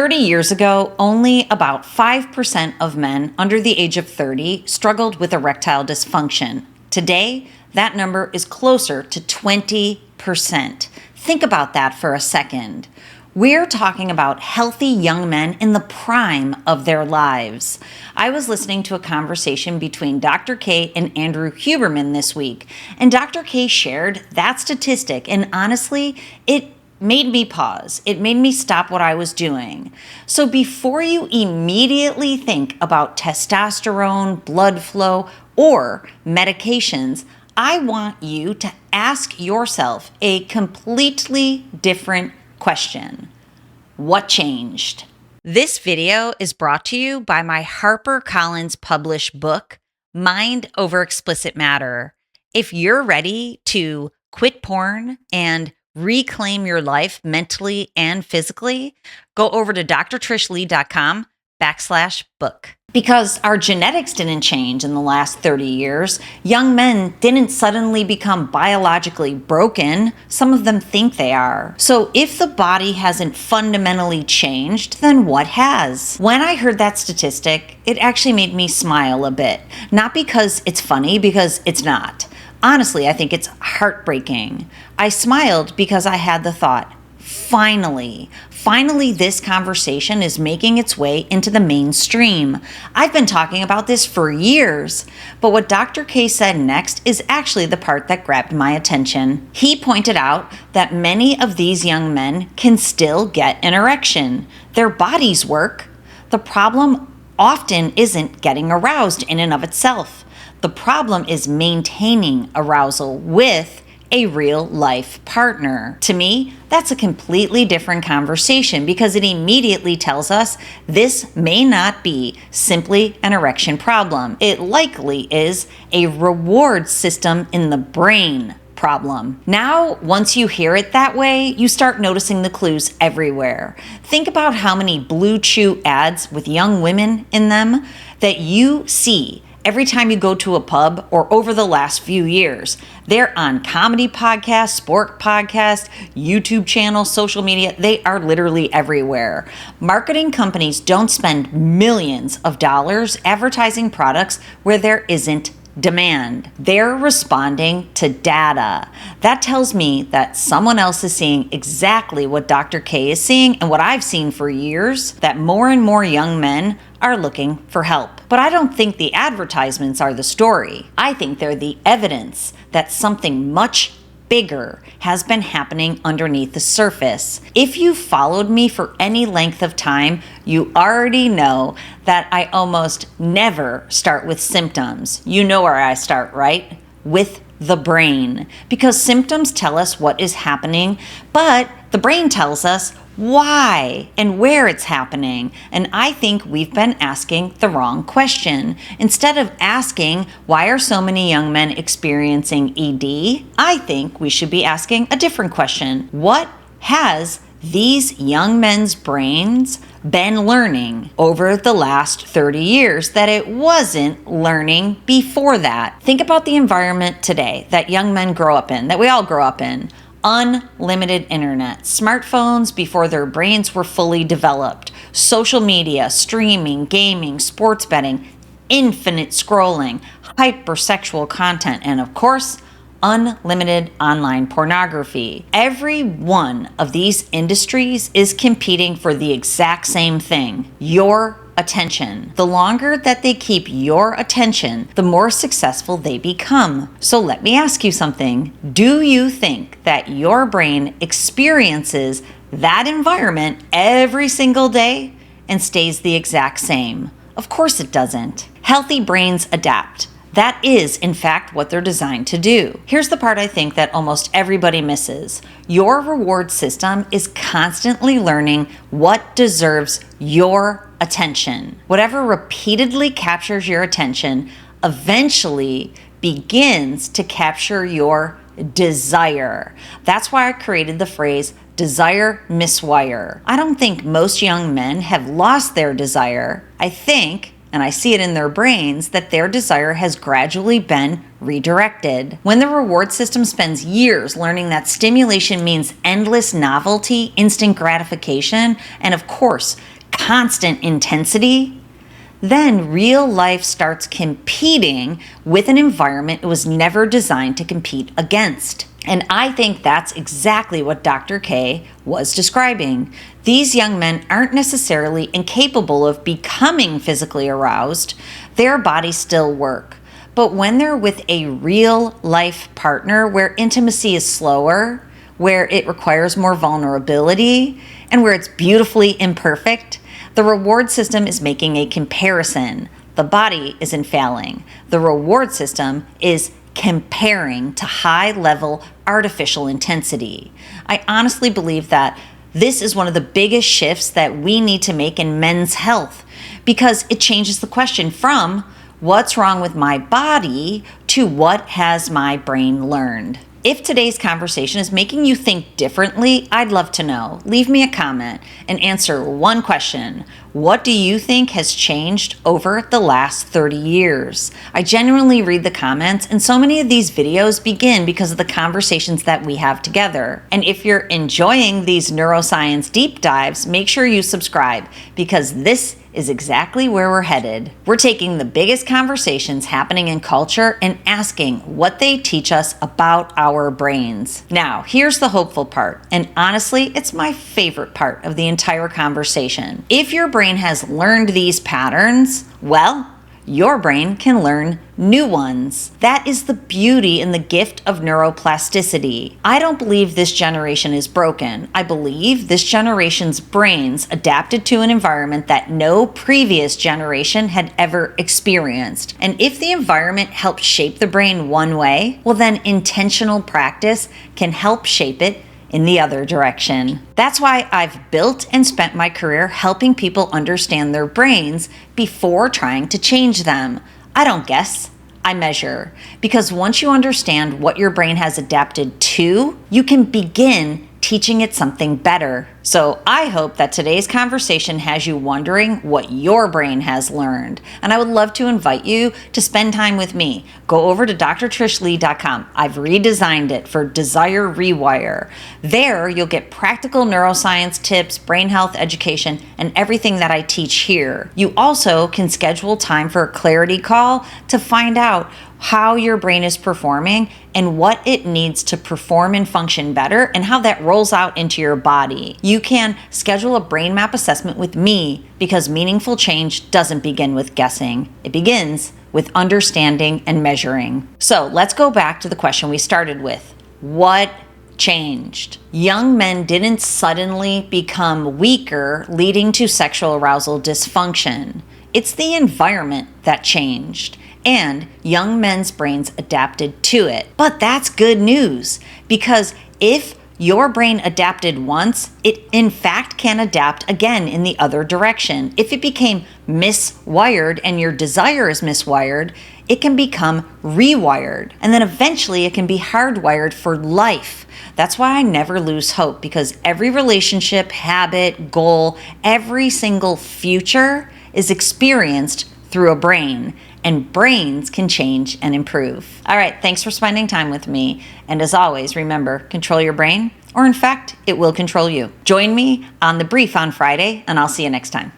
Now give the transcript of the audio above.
30 years ago, only about 5% of men under the age of 30 struggled with erectile dysfunction. Today, that number is closer to 20%. Think about that for a second. We're talking about healthy young men in the prime of their lives. I was listening to a conversation between Dr. K and Andrew Huberman this week, and Dr. K shared that statistic, and honestly, it made me pause. It made me stop what I was doing. So before you immediately think about testosterone, blood flow, or medications, I want you to ask yourself a completely different question. What changed? This video is brought to you by my HarperCollins published book, Mind Over Explicit Matter. If you're ready to quit porn and reclaim your life mentally and physically, go over to drtrishleigh.com/book. Because our genetics didn't change in the last 30 years, young men didn't suddenly become biologically broken. Some of them think they are. So if the body hasn't fundamentally changed, then what has? When I heard that statistic, it actually made me smile a bit. Not because it's funny, because it's not. Honestly, I think it's heartbreaking. I smiled because I had the thought, finally, this conversation is making its way into the mainstream. I've been talking about this for years, but what Dr. K said next is actually the part that grabbed my attention. He pointed out that many of these young men can still get an erection. Their bodies work. The problem often isn't getting aroused in and of itself. The problem is maintaining arousal with a real-life partner. To me, that's a completely different conversation because it immediately tells us this may not be simply an erection problem. It likely is a reward system in the brain problem. Now, once you hear it that way, you start noticing the clues everywhere. Think about how many Blue Chew ads with young women in them that you see every time you go to a pub or over the last few years. They're on comedy podcasts, sport podcasts, YouTube channels, social media. They are literally everywhere. Marketing companies don't spend millions of dollars advertising products where there isn't demand. They're responding to data. That tells me that someone else is seeing exactly what Dr. K is seeing and what I've seen for years, that more and more young men are looking for help. But I don't think the advertisements are the story. I think they're the evidence that something much bigger has been happening underneath the surface. If you followed me for any length of time, you already know that I almost never start with symptoms. You know where I start, right? With the brain. Because symptoms tell us what is happening, but the brain tells us why and where it's happening. And I think we've been asking the wrong question. Instead of asking, why are so many young men experiencing ED? I think we should be asking a different question. What has these young men's brains been learning over the last 30 years that it wasn't learning before that? Think about the environment today that young men grow up in, that we all grow up in. Unlimited internet, smartphones before their brains were fully developed, social media, streaming, gaming, sports betting, infinite scrolling, hypersexual content, and of course, unlimited online pornography. Every one of these industries is competing for the exact same thing, your attention. The longer that they keep your attention, the more successful they become. So let me ask you something. Do you think that your brain experiences that environment every single day and stays the exact same? Of course it doesn't. Healthy brains adapt. That is, in fact, what they're designed to do. Here's the part I think that almost everybody misses. Your reward system is constantly learning what deserves your attention. Whatever repeatedly captures your attention eventually begins to capture your desire. That's why I created the phrase desire miswire. I don't think most young men have lost their desire. I think and I see it in their brains, that their desire has gradually been redirected. When the reward system spends years learning that stimulation means endless novelty, instant gratification, and of course, constant intensity, then real life starts competing with an environment it was never designed to compete against. And I think that's exactly what Dr. K was describing. These young men aren't necessarily incapable of becoming physically aroused. Their bodies still work. But when they're with a real life partner where intimacy is slower, where it requires more vulnerability, and where it's beautifully imperfect, the reward system is making a comparison. The body isn't failing. The reward system is comparing to high-level artificial intensity. I honestly believe that this is one of the biggest shifts that we need to make in men's health, because it changes the question from what's wrong with my body to what has my brain learned. If today's conversation is making you think differently, I'd love to know. Leave me a comment and answer one question. What do you think has changed over the last 30 years? I genuinely read the comments, and so many of these videos begin because of the conversations that we have together. And if you're enjoying these neuroscience deep dives, make sure you subscribe, because this is exactly where we're headed. We're taking the biggest conversations happening in culture and asking what they teach us about our brains. Now, here's the hopeful part, and honestly, it's my favorite part of the entire conversation. If your brain has learned these patterns, well, your brain can learn new ones. That is the beauty and the gift of neuroplasticity. I don't believe this generation is broken. I believe this generation's brains adapted to an environment that no previous generation had ever experienced. And if the environment helped shape the brain one way, well then intentional practice can help shape it in the other direction. That's why I've built and spent my career helping people understand their brains before trying to change them. I don't guess, I measure. Because once you understand what your brain has adapted to, you can begin teaching it something better. So I hope that today's conversation has you wondering what your brain has learned. And I would love to invite you to spend time with me. Go over to drtrishleigh.com. I've redesigned it for Desire Rewire. There you'll get practical neuroscience tips, brain health education, and everything that I teach here. You also can schedule time for a clarity call to find out how your brain is performing and what it needs to perform and function better, and how that rolls out into your body. You can schedule a brain map assessment with me, because meaningful change doesn't begin with guessing. It begins with understanding and measuring. So let's go back to the question we started with. What changed? Young men didn't suddenly become weaker, leading to sexual arousal dysfunction. It's the environment that changed, and young men's brains adapted to it. But that's good news, because if your brain adapted once, it in fact can adapt again in the other direction. If it became miswired and your desire is miswired, it can become rewired. And then eventually it can be hardwired for life. That's why I never lose hope, because every relationship, habit, goal, every single future is experienced through a brain, and brains can change and improve. All right, thanks for spending time with me. And as always, remember, control your brain, or in fact, it will control you. Join me on the brief on Friday, and I'll see you next time.